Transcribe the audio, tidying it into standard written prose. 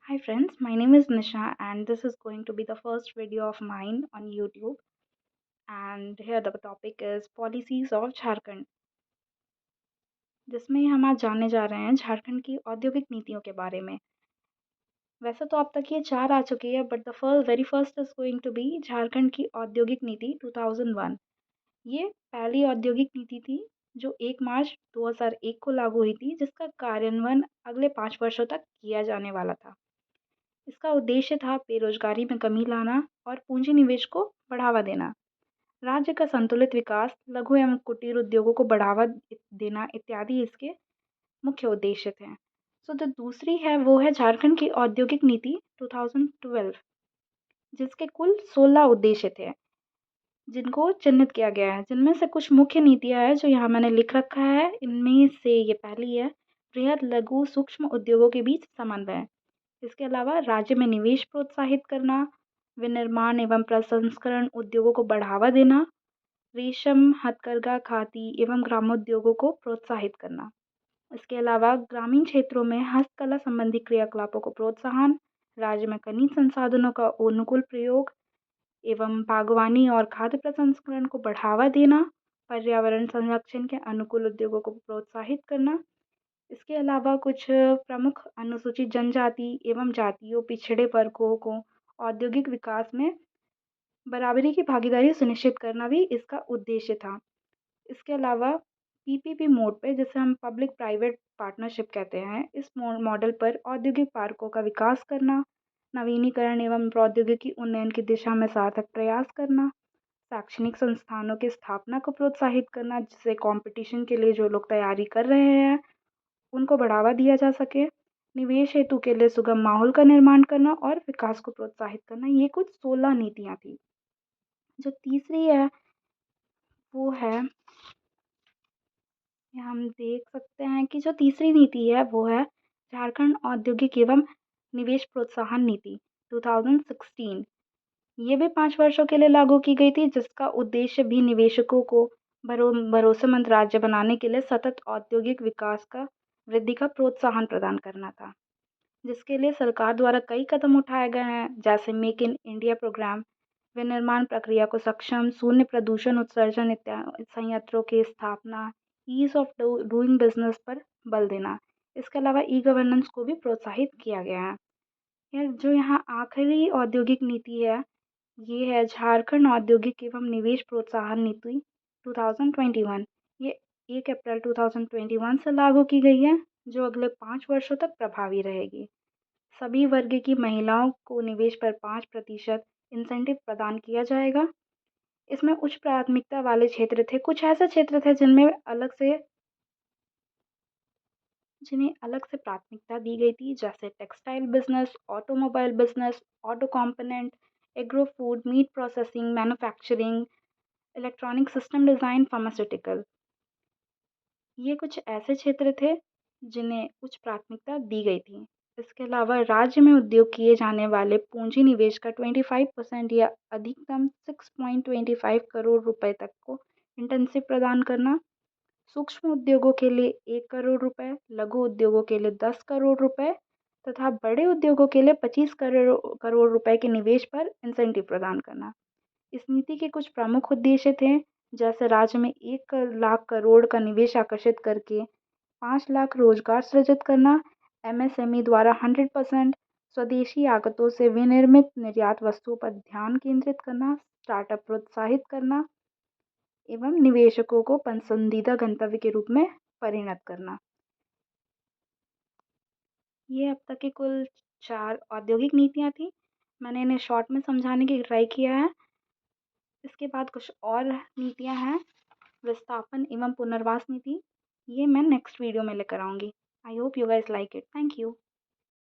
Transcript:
Hi friends, my name is Nisha and this is going to be the first video of mine on YouTube. And here the topic is Policies of Jharkhand, जिसमें हम आज जानने जा रहे हैं झारखंड की औद्योगिक नीतियों के बारे में। वैसे तो अब तक ये 4 आ चुकी है, but the very first is going to be Jharkhand की औद्योगिक नीति 2001। ये पहली औद्योगिक नीति थी जो 1 मार्च 2001 को लागू हुई थी, जिसका कार्यान्वयन अगले 5 वर्षों तक किया जाने वाला था। इसका उद्देश्य था बेरोजगारी में कमी लाना और पूंजी निवेश को बढ़ावा देना। राज्य का संतुलित विकास, लघु एवं कुटीर उद्योगों को बढ़ावा देना इत्यादि इसके मुख्य उद्देश्य थे। सो जो दूसरी है वो है झारखंड की औद्योगिक नीति 2012, जिसके कुल 16 उद्देश्य थे, जिनको चिन्हित किया गया है। जिनमें से कुछ मुख्य नीतियाँ हैं जो यहाँ मैंने लिख रखा है। इनमें से ये पहली है, बृहद लघु सूक्ष्म उद्योगों के बीच समन्वय। इसके अलावा राज्य में निवेश प्रोत्साहित करना, विनिर्माण एवं प्रसंस्करण उद्योगों को बढ़ावा देना, रेशम, हथकरघा, खादी एवं ग्रामोद्योगों को प्रोत्साहित करना। इसके अलावा ग्रामीण क्षेत्रों में हस्तकला संबंधी क्रियाकलापों को प्रोत्साहन, राज्य में खनिज संसाधनों का अनुकूल प्रयोग एवं बागवानी और खाद्य प्रसंस्करण को बढ़ावा देना, पर्यावरण संरक्षण के अनुकूल उद्योगों को प्रोत्साहित करना। इसके अलावा कुछ प्रमुख अनुसूचित जनजाति एवं जातियों, पिछड़े वर्गों को औद्योगिक विकास में बराबरी की भागीदारी सुनिश्चित करना भी इसका उद्देश्य था। इसके अलावा पीपीपी मोड पे, जिसे हम पब्लिक प्राइवेट पार्टनरशिप कहते हैं, इस मॉडल पर औद्योगिक पार्कों का विकास करना, नवीनीकरण एवं प्रौद्योगिकी उन्नयन की दिशा में सार्थक प्रयास करना, शैक्षणिक संस्थानों की स्थापना को प्रोत्साहित करना, जिससे कंपटीशन के लिए जो लोग तैयारी कर रहे हैं उनको बढ़ावा दिया जा सके, निवेश हेतु के लिए सुगम माहौल का निर्माण करना और विकास को प्रोत्साहित करना। ये कुछ 16 नीतियाँ थी। जो तीसरी है वो है, यहाँ हम देख सकते हैं कि जो तीसरी नीति है वो है झारखंड औद्योगिक एवं निवेश प्रोत्साहन नीति 2016। ये भी 5 वर्षों के लिए लागू की गई थी, जिसका उद्देश्य भी निवेशकों को भरोसेमंद राज्य बनाने के लिए सतत औद्योगिक विकास का वृद्धि का प्रोत्साहन प्रदान करना था। जिसके लिए सरकार द्वारा कई कदम उठाए गए हैं, जैसे मेक इन इंडिया प्रोग्राम, विनिर्माण प्रक्रिया को सक्षम, शून्य प्रदूषण उत्सर्जन इत्यादि संयंत्रों की स्थापना, ईज ऑफ डूइंग बिजनेस पर बल देना। इसके अलावा ई गवर्नेंस को भी प्रोत्साहित किया गया है। यह जो यहाँ आखिरी औद्योगिक नीति है, ये है झारखंड औद्योगिक एवं निवेश प्रोत्साहन नीति 2021। ये 1 अप्रैल 2021 से लागू की गई है, जो अगले 5 वर्षों तक प्रभावी रहेगी। सभी वर्ग की महिलाओं को निवेश पर 5% इंसेंटिव प्रदान किया जाएगा। इसमें उच्च प्राथमिकता वाले क्षेत्र थे। कुछ ऐसे क्षेत्र थे जिन्हें अलग से प्राथमिकता दी गई थी, जैसे textile business, automobile business, auto component, agro food, meat processing, manufacturing, electronic system design, pharmaceutical. ये कुछ ऐसे क्षेत्र थे जिन्हें उच्च प्राथमिकता दी गई थी। इसके अलावा राज्य में उद्योग किए जाने वाले पूंजी निवेश का 25% या अधिकतम 6.25 करोड़ रुपए तक को इंटेंसिव प्रदान करना, सूक्ष्म उद्योगों के लिए 1 करोड़ रुपए, लघु उद्योगों के लिए 10 करोड़ रुपए तथा बड़े उद्योगों के लिए 25 करोड़ रुपए के निवेश पर इंसेंटिव प्रदान करना। इस नीति के कुछ प्रमुख उद्देश्य थे, जैसे राज्य में 1 लाख करोड़ का निवेश आकर्षित करके 5 लाख रोजगार सृजित करना, एमएसएमई द्वारा 100% स्वदेशी आगतों से विनिर्मित निर्यात वस्तुओं पर ध्यान केंद्रित करना, स्टार्टअप प्रोत्साहित करना एवं निवेशकों को पसंदीदा गंतव्य के रूप में परिणत करना। ये अब तक की कुल 4 औद्योगिक नीतियाँ थी। मैंने इन्हें शॉर्ट में समझाने की ट्राई किया है। इसके बाद कुछ और नीतियाँ हैं, विस्थापन एवं पुनर्वास नीति। ये मैं नेक्स्ट वीडियो में लेकर आऊँगी। I hope you guys like it. Thank you.